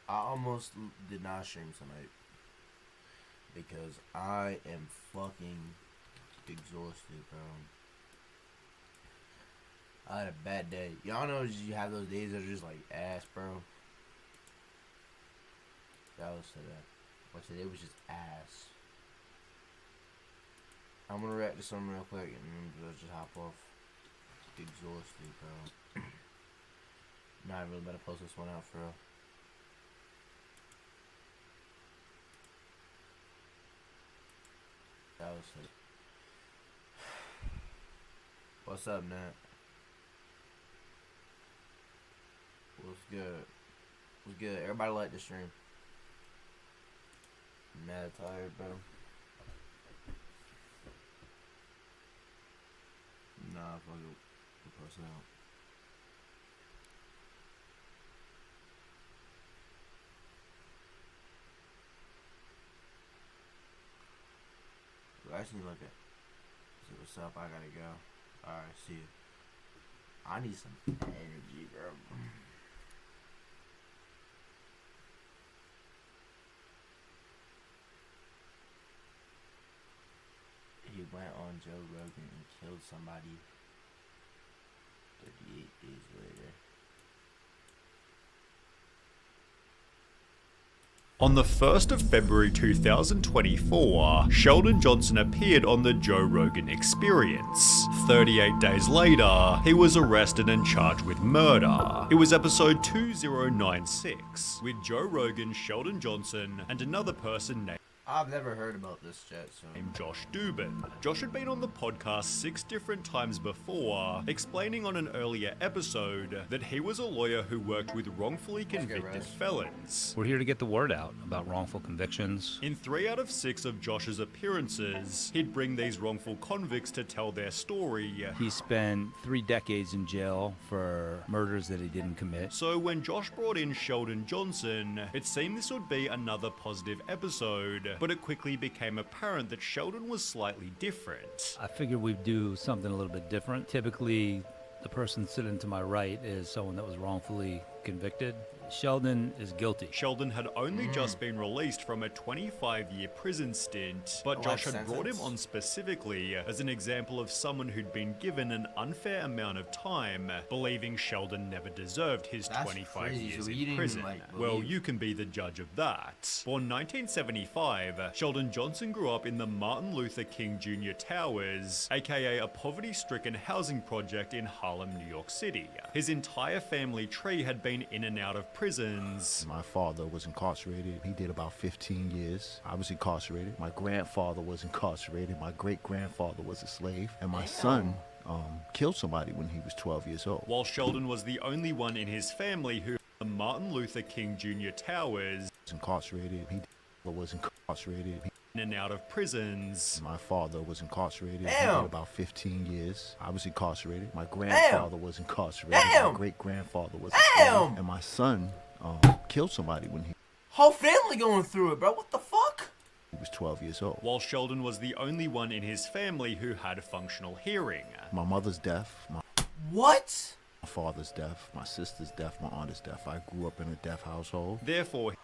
I almost did not stream tonight because I am fucking exhausted, bro. I had a bad day. Y'all know you have those days that are just like ass, bro. That was today. But today was just ass. I'm gonna react to something real quick and then just hop off. Exhausted, bro. Nah, I really better post this one out for real. That was it. What's up, Nat? What's good? What's good? Everybody like the stream. I'm mad tired, bro. Nah, fuck it. We'll post it out. I just need to look at. See what's up. I gotta go. Alright, see you. I need some energy, bro. He went on Joe Rogan and killed somebody 38 days later. On the 1st of February 2024, Sheldon Johnson appeared on the Joe Rogan Experience. 38 days later, he was arrested and charged with murder. It was episode 2096, with Joe Rogan, Sheldon Johnson, and another person named I've never heard about this yet, so. Josh Dubin. Josh had been on the podcast 6 different times before, explaining on an earlier episode that he was a lawyer who worked with wrongfully convicted felons. We're here to get the word out about wrongful convictions. In 3 out of 6 of Josh's appearances, he'd bring these wrongful convicts to tell their story. He spent 3 decades in jail for murders that he didn't commit. So when Josh brought in Sheldon Johnson, it seemed this would be another positive episode, but it quickly became apparent that Sheldon was slightly different. I figured we'd do something a little bit different. Typically, the person sitting to my right is someone that was wrongfully convicted. Sheldon is guilty. Sheldon had only just been released from a 25-year prison stint, but Josh had brought him on specifically as an example of someone who'd been given an unfair amount of time, believing Sheldon never deserved his 25 years in prison. Well, you can be the judge of that. Born 1975, Sheldon Johnson grew up in the Martin Luther King Jr. Towers, aka a poverty-stricken housing project in Harlem, New York City. His entire family tree had been in and out of prisons. My father was incarcerated. He did about 15 years. I was incarcerated. My grandfather was incarcerated. My great-grandfather was a slave. And my son killed somebody when he was 12 years old. While Sheldon was the only one in his family who the Martin Luther King Jr. Towers Was incarcerated. He was incarcerated. in and out of prisons. My father was incarcerated. He Damn. did about 15 years. I was incarcerated. My grandfather was incarcerated. Damn. My great-grandfather was Damn. and my son killed somebody when he Whole family going through it, bro. What the fuck? was 12 years old. While Sheldon was the only one in his family who had functional hearing. My mother's deaf. My What? father's deaf. My sister's deaf. My aunt is deaf. I grew up in a deaf household. Therefore,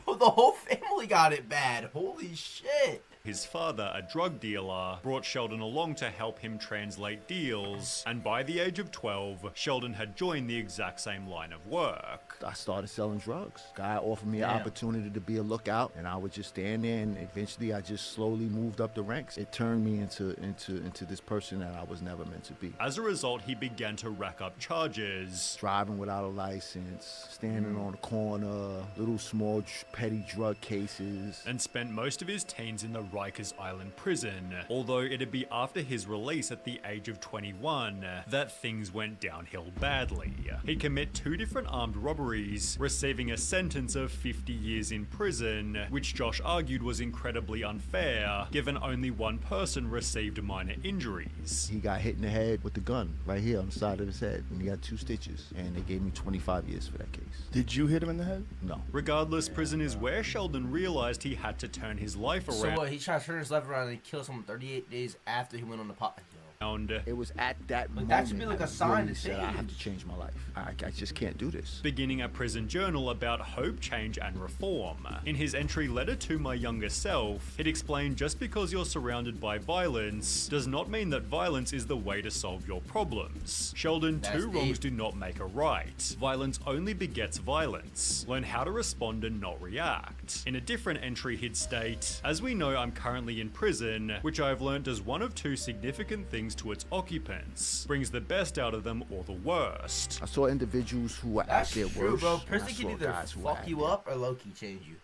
Bro, the whole family got it bad. Holy shit. his father, a drug dealer, brought Sheldon along to help him translate deals, and by the age of 12, Sheldon had joined the exact same line of work. I started selling drugs. Guy offered me an Damn. opportunity to be a lookout, and I would just stand there, and eventually I just slowly moved up the ranks. It turned me into this person that I was never meant to be. As a result, he began to rack up charges. Driving without a license, standing on the corner, little small petty drug cases. And spent most of his teens in the Rikers Island prison, although it'd be after his release at the age of 21 that things went downhill badly. He'd commit 2 different armed robberies, receiving a sentence of 50 years in prison, which Josh argued was incredibly unfair, given only one person received minor injuries. He got hit in the head with the gun right here on the side of his head, and he got 2 stitches, and they gave me 25 years for that case. Did you hit him in the head? No. Regardless, prison is where Sheldon realized he had to turn his life So around. what? He tried to turn his life around and kill someone 38 days after he went on the pot. Yo. It was at that moment that should be like a sign really to said, I have change. to change my life. I just can't do this. Beginning a prison journal about hope, change, and reform. In his entry letter to my younger self, he'd explained just because you're surrounded by violence does not mean that violence is the way to solve your problems. Sheldon, That's two wrongs deep. do not make a right. Violence only begets violence. Learn how to respond and not react. In a different entry, he'd state, as we know, I'm currently in prison, which I've learned does one of two significant things to its occupants. Brings the best out of them or the worst. I saw individuals who were That's at their true, worst. bro. and I Prison saw can either guys who were fuck at you their up or low-key change you.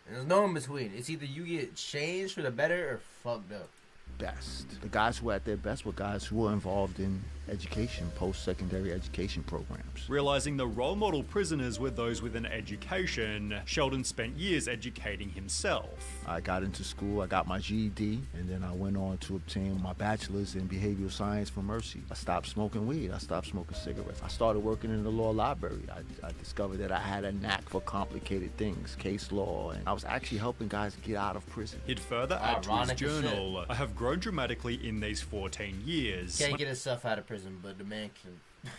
And there's no in between. It's either you get changed for the better or fucked up. best. The guys who were at their best were guys who were involved in education, post-secondary education programs. Realizing the role model prisoners were those with an education, Sheldon spent years educating himself. I got into school, I got my GED, and then I went on to obtain my bachelor's in behavioral science from Mercy. I stopped smoking weed, I stopped smoking cigarettes. I started working in the law library. I discovered that I had a knack for complicated things, case law, and I was actually helping guys get out of prison. He'd further add to his Ironic as journal, I have grown dramatically in these 14 years. Can't get himself out of prison, but the man can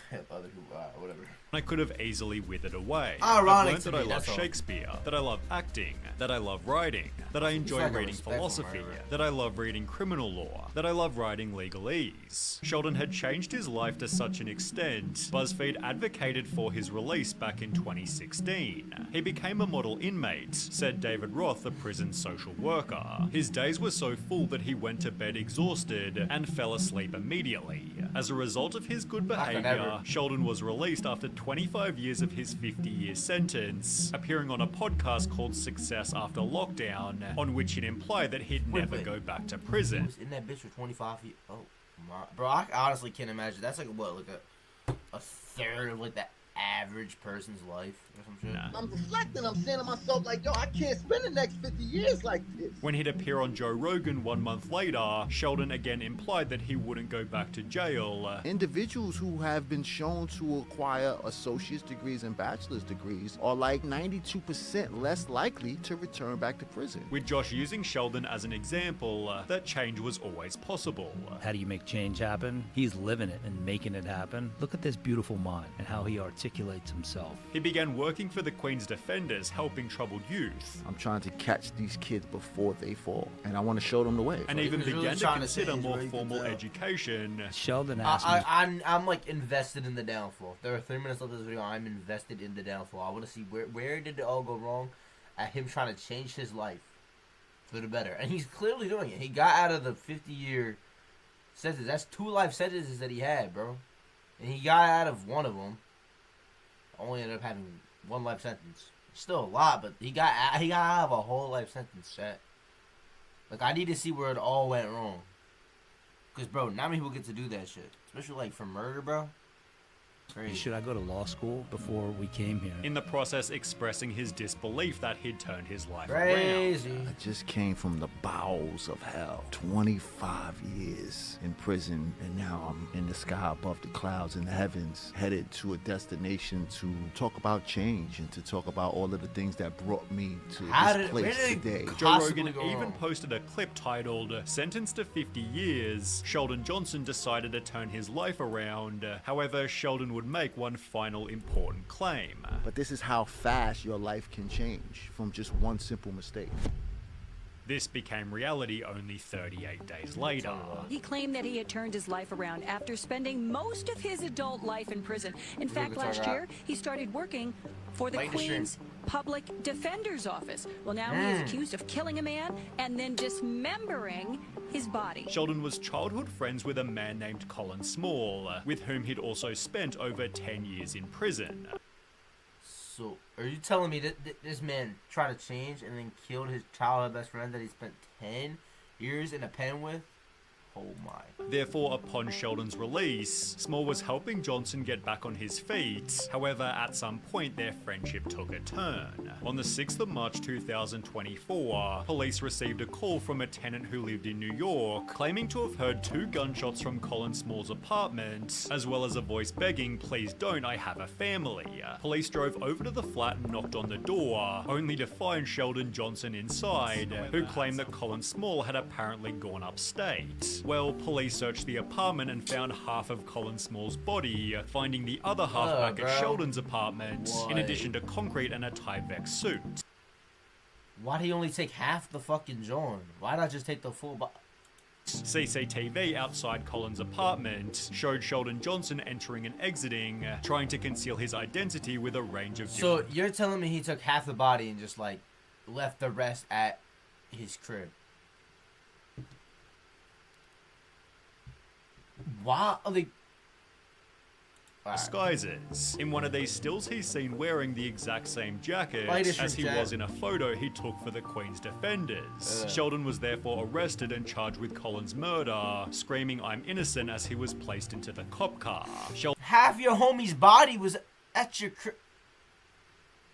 help other people out, whatever. I could have easily withered away. Ironic I've learned to that I me, love that's all. Shakespeare, that I love acting, that I love writing, that I enjoy like a reading respectful philosophy, murderer. that I love reading criminal law, that I love writing legalese. Sheldon had changed his life to such an extent, BuzzFeed advocated for his release back in 2016. He became a model inmate, said David Roth, the prison social worker. His days were so full that he went to bed exhausted and fell asleep immediately. As a result of his good Fucking behavior, ever. Sheldon was released after 25 years of his 50-year sentence, appearing on a podcast called Success After Lockdown, on which he'd implied that he'd never wait. go back to He prison. was in that bitch for 25 years. Oh my, bro, I honestly can't imagine. That's like what, like a third of like the average person's life or some shit. Nah. I'm reflecting. I'm saying to myself, like, yo, I can't spend the next 50 years like this. When he'd appear on Joe Rogan 1 month later, Sheldon again implied that he wouldn't go back to jail. Individuals who have been shown to acquire associate's degrees and bachelor's degrees are like 92% less likely to return back to prison. With Josh using Sheldon as an example, that change was always possible. How do you make change happen? He's living it and making it happen. Look at this beautiful mind and how he articulates himself. He began working for the Queen's Defenders, helping troubled youth, I'm trying to catch these kids before they fall, and I want to show them the way. and he even was really began to trying to consider change, more bro, you can formal tell. education. Sheldon asked me, I'm like invested in the downfall. There are 3 minutes left of this video. I'm invested in the downfall. I want to see where did it all go wrong at him trying to change his life for the better. And he's clearly doing it. He got out of the 50-year sentence. That's 2 life sentences that he had, bro. And he got out of one of them. Only ended up having 1 life sentence. Still a lot, but he got out of a whole life sentence, chat. Like, I need to see where it all went wrong. Because, bro, not many people get to do that shit. Especially, like, for murder, bro. Crazy. should I go to law school before we came here? In the process expressing his disbelief that he'd turned his life Crazy. around. I just came from the bowels of hell. 25 years in prison, and now I'm in the sky above the clouds in the heavens, headed to a destination to talk about change and to talk about all of the things that brought me to How this did- where place did it today. go? Joe Possibly Rogan go even wrong. posted a clip titled, Sentenced to 50 Years, Sheldon Johnson decided to turn his life around. However, Sheldon would make one final important claim. But this is how fast your life can change from just one simple mistake. This became reality only 38 days later. He claimed that he had turned his life around after spending most of his adult life in prison. In fact, can talk last about- year, he started working for the Like the stream. Queen's Public Defender's Office. Well, now he is accused of killing a man and then dismembering his body. Sheldon was childhood friends with a man named Colin Small, with whom he'd also spent over 10 years in prison. So, are you telling me that this man tried to change and then killed his childhood best friend that he spent 10 years in a pen with? Oh my. Therefore, upon Sheldon's release, Small was helping Johnson get back on his feet. However, at some point, their friendship took a turn. On the 6th of March 2024, police received a call from a tenant who lived in New York, claiming to have heard 2 gunshots from Colin Small's apartment, as well as a voice begging, "Please don't, I have a family." Police drove over to the flat and knocked on the door, only to find Sheldon Johnson inside, who claimed that Colin Small had apparently gone upstate. Well, police searched the apartment and found half of Colin Small's body, finding the other half back at Sheldon's apartment, in addition to concrete and a Tyvek suit. Why'd he only take half the fucking joint? Why not just take the full CCTV outside Colin's apartment showed Sheldon Johnson entering and exiting, trying to conceal his identity with a range of So you're telling me he took half the body and just like left the rest at his crib? Why are they disguises? In one of these stills, he's seen wearing the exact same jacket as he was in a photo he took for the Queen's Defenders. Sheldon was therefore arrested and charged with Colin's murder, screaming "I'm innocent" as he was placed into the cop car. Half your homie's body was at your crib.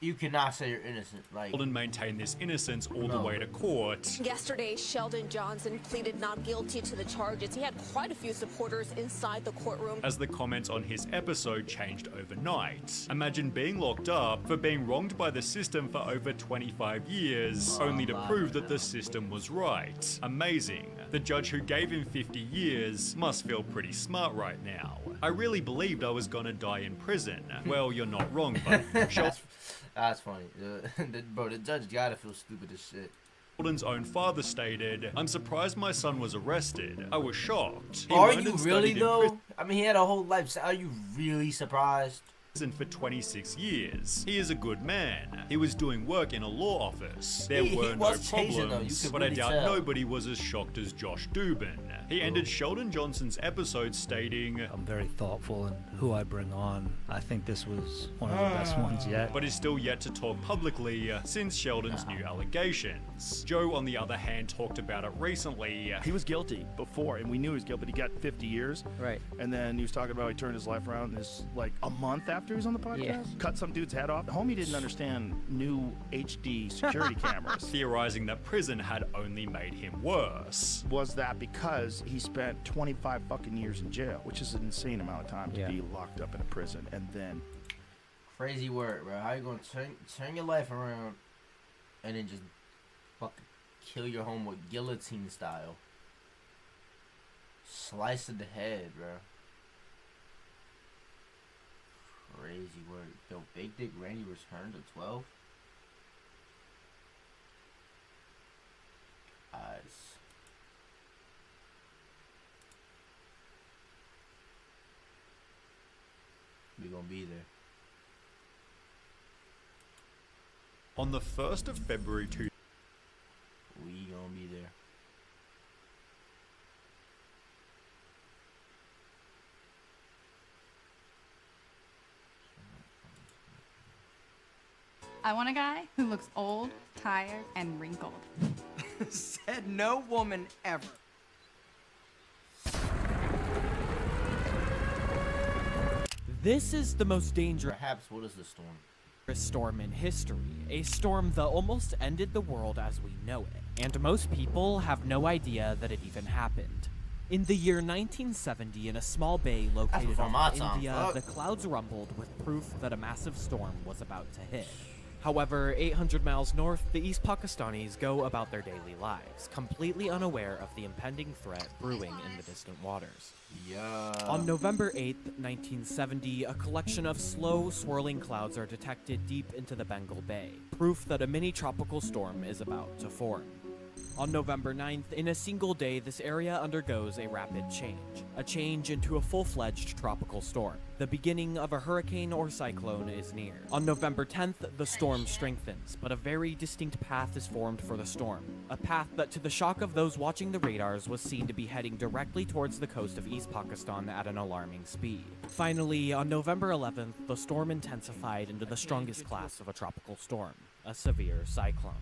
You cannot say you're innocent. Like, Sheldon maintained this innocence all the way to court. Yesterday, Sheldon Johnson pleaded not guilty to the charges. He had quite a few supporters inside the courtroom. As the comments on his episode changed overnight. Imagine being locked up for being wronged by the system for over 25 years, only to prove that the system was right. Amazing. The judge who gave him 50 years must feel pretty smart right now. I really believed I was gonna die in prison. Well, you're not wrong, but That's funny. Bro, the judge gotta feel stupid as shit. Sheldon's own father stated, "I'm surprised my son was arrested. I was shocked." Are you really though? I mean, he had a whole life. Are you really surprised? For 26 years. He is a good man. He was doing work in a law office. There were no problems, but I doubt nobody was as shocked as Josh Dubin. He ended Sheldon Johnson's episode stating, I'm very thoughtful in who I bring on. I think this was one of the best ones yet. But is still yet to talk publicly since Sheldon's new allegations. Joe, on the other hand, talked about it recently. He was guilty before, and we knew he was guilty, but he got 50 years. Right. And then he was talking about he turned his life around this like a month after he was on the podcast. Yeah. Cut some dude's head off. Homie didn't understand new HD security cameras. Theorizing that prison had only made him worse. Was that because he spent 25 fucking years in jail, which is an insane amount of time to be locked up in a prison, and then... Crazy word, bro. How you gonna turn your life around and then just fucking kill your home with guillotine style? Slice of the head, bro. Crazy word. Yo, Big Dick Randy returned to 12? We gonna be there. On the 1st of February We gonna be there. I want a guy who looks old, tired, and wrinkled. Said no woman ever. This is the most dangerous Perhaps what is the storm? storm in history. A storm that almost ended the world as we know it. And most people have no idea that it even happened. In the year 1970, in a small bay located off India, the clouds rumbled with proof that a massive storm was about to hit. However, 800 miles north, the East Pakistanis go about their daily lives, completely unaware of the impending threat brewing in the distant waters. Yeah. On November 8th, 1970, a collection of slow, swirling clouds are detected deep into the Bengal Bay, proof that a mini-tropical storm is about to form. On November 9th, in a single day, this area undergoes a rapid change into a full-fledged tropical storm. The beginning of a hurricane or cyclone is near. On November 10th, the storm strengthens, but a very distinct path is formed for the storm. A path that, to the shock of those watching the radars, was seen to be heading directly towards the coast of East Pakistan at an alarming speed. Finally, on November 11th, the storm intensified into the strongest class of a tropical storm, a severe cyclone.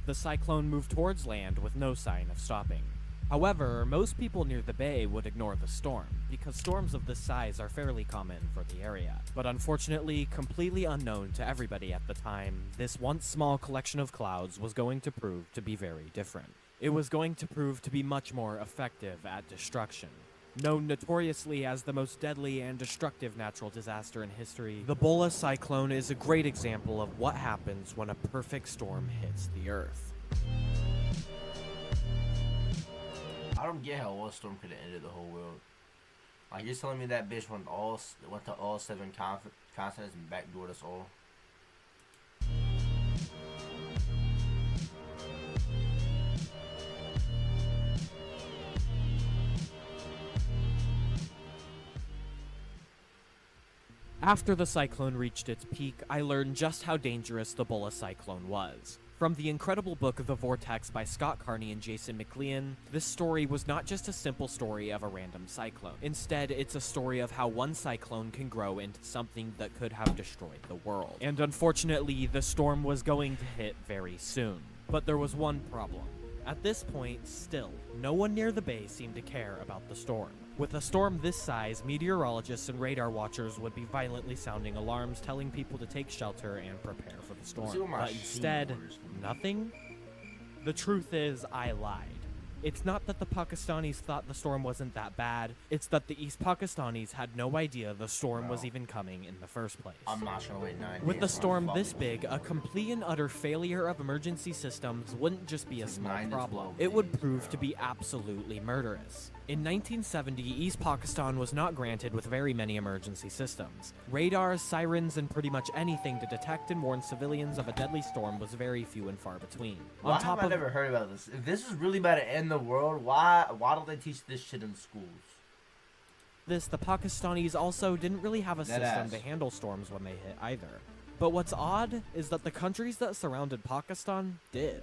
The cyclone moved towards land with no sign of stopping. However, most people near the bay would ignore the storm, because storms of this size are fairly common for the area. But unfortunately, completely unknown to everybody at the time, this once small collection of clouds was going to prove to be very different. It was going to prove to be much more effective at destruction. Known notoriously as the most deadly and destructive natural disaster in history, the Bola cyclone is a great example of what happens when a perfect storm hits the Earth. I don't get how one storm could have ended the whole world. Like, you're telling me that bitch went to all 7 continents and backdoored us all? After the cyclone reached its peak, I learned just how dangerous the Bulla cyclone was. From the incredible book The Vortex by Scott Carney and Jason McLean, this story was not just a simple story of a random cyclone. Instead, it's a story of how one cyclone can grow into something that could have destroyed the world. And unfortunately, the storm was going to hit very soon. But there was one problem. At this point, still, no one near the bay seemed to care about the storm. With a storm this size, meteorologists and radar watchers would be violently sounding alarms telling people to take shelter and prepare for the storm. But instead, nothing? The truth is, I lied. It's not that the Pakistanis thought the storm wasn't that bad, it's that the East Pakistanis had no idea the storm was even coming in the first place. I'm not gonna wait 9 days. With a storm this big, a complete and utter failure of emergency systems wouldn't just be a small problem. It would prove to be absolutely murderous. In 1970, East Pakistan was not granted with very many emergency systems. Radars, sirens, and pretty much anything to detect and warn civilians of a deadly storm was very few and far between. Why have I never heard about this? If this is really about to end the world, why don't they teach this shit in schools? The Pakistanis also didn't really have a system to handle storms when they hit either. But what's odd is that the countries that surrounded Pakistan did.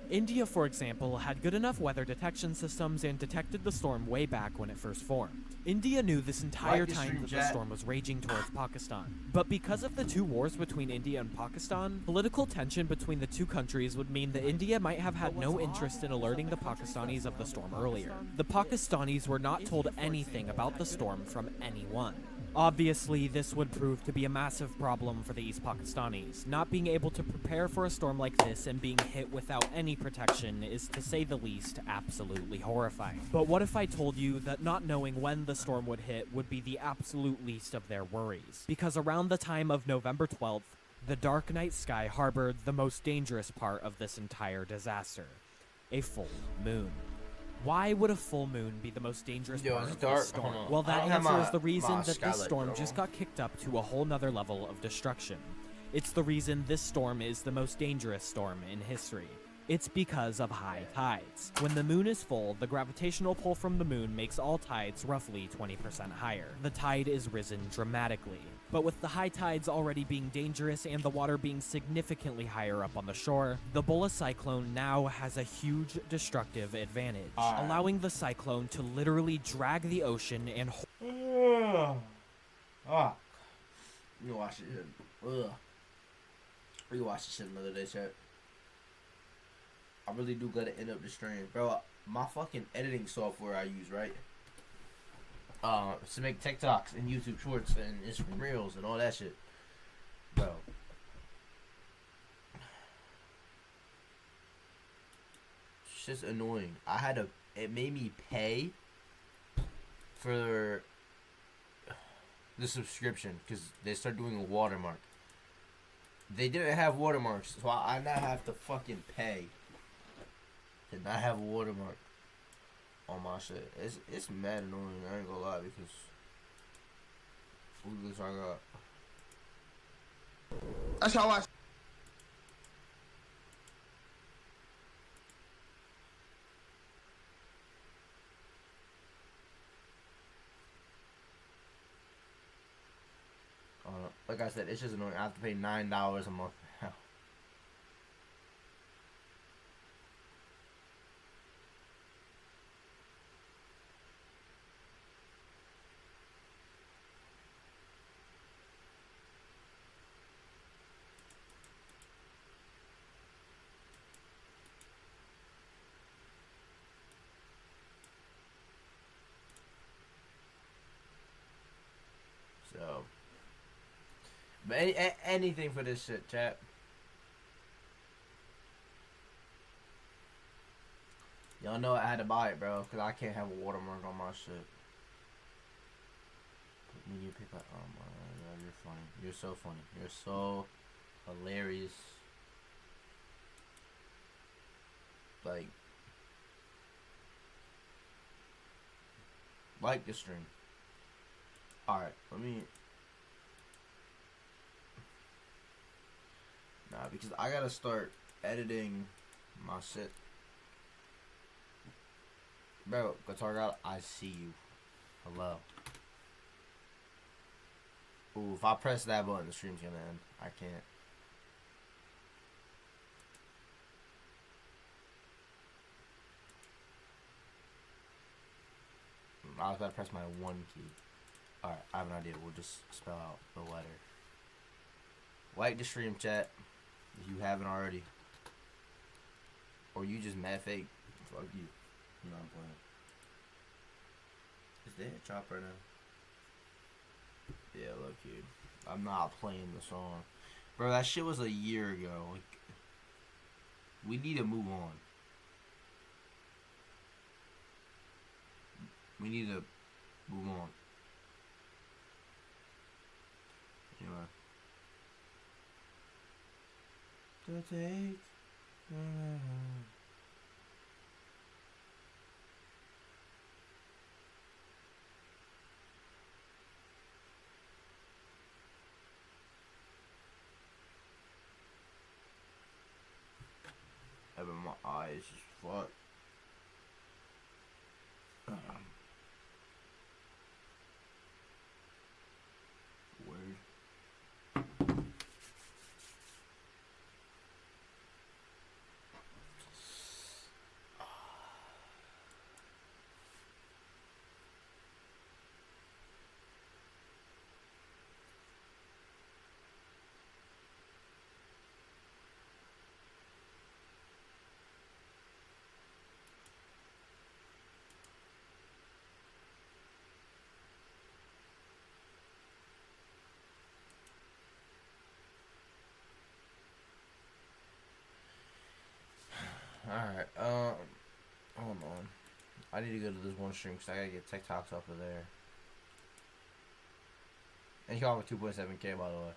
India, for example, had good enough weather detection systems and detected the storm way back when it first formed. India knew this entire time that the storm was raging towards Pakistan. But because of the 2 wars between India and Pakistan, political tension between the 2 countries would mean that India might have had no interest in alerting the Pakistanis of the storm earlier. The Pakistanis were not told anything about the storm from anyone. Obviously, this would prove to be a massive problem for the East Pakistanis. Not being able to prepare for a storm like this and being hit without any protection is, to say the least, absolutely horrifying. But what if I told you that not knowing when the storm would hit would be the absolute least of their worries? Because around the time of November 12th, the dark night sky harbored the most dangerous part of this entire disaster: a full moon. Why would a full moon be the most dangerous part of this storm? Well, that answer is the reason that this storm just got kicked up to a whole nother level of destruction. It's the reason this storm is the most dangerous storm in history. It's because of high tides. When the moon is full, the gravitational pull from the moon makes all tides roughly 20% higher. The tide is risen dramatically. But with the high tides already being dangerous and the water being significantly higher up on the shore, the Bulla cyclone now has a huge destructive advantage, allowing the cyclone to literally drag the ocean and You watch it. We watch this shit another day, chat. I really do gotta end up the stream, bro. My fucking editing software I use, right? To make TikToks and YouTube Shorts and Instagram Reels and all that shit, bro. It's just annoying. It made me pay for the subscription because they started doing a watermark. They didn't have watermarks, so I now have to fucking pay to not have a watermark on my shit. It's mad annoying, I ain't gonna lie, because look at this I got. That's how I. Like I said, it's just annoying. I have to pay $9 a month now. So, but anything for this shit, chat. Y'all know I had to buy it, bro, because I can't have a watermark on my shit. When you pick up, oh my god, you're funny. You're so funny. You're so hilarious. Like, Like the stream. Alright, let me... Nah, because I gotta start editing my shit. Bro, Guitar God, I see you. Hello. Ooh, if I press that button, the stream's gonna end. I can't. I was about to press my 1 key. Alright, I have an idea. We'll just spell out the letter. Like the stream, chat, if you haven't already. Or you just mad fake. Fuck you. No, I'm playing. Is there a chop right now? Yeah, look, dude. I'm not playing the song. Bro, that shit was a year ago. Like, we need to move on. We need to move on. Anyway. To take. Having my eyes just fucked. Word. Alright, hold on. I need to go to this one stream because I gotta get TikToks off of there. And you got with 2.7K, by the way.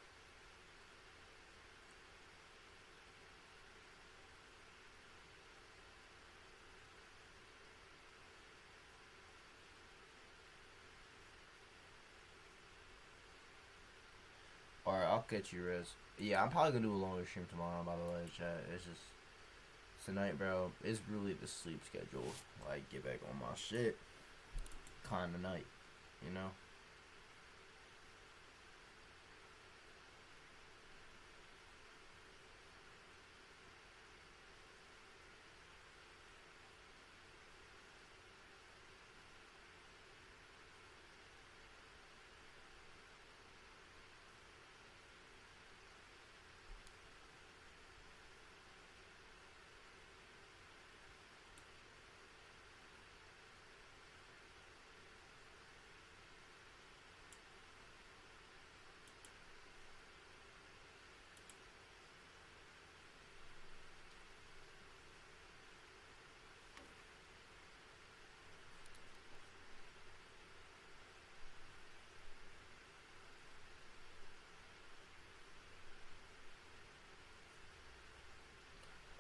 Alright, I'll catch you, Riz. Yeah, I'm probably gonna do a longer stream tomorrow, by the way, chat. It's just... Tonight, bro, it's really the sleep schedule. Like, get back on my shit kind of night, you know?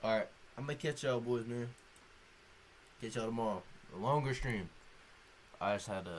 Alright, I'm gonna catch y'all boys, man. Catch y'all tomorrow. A longer stream. I just had to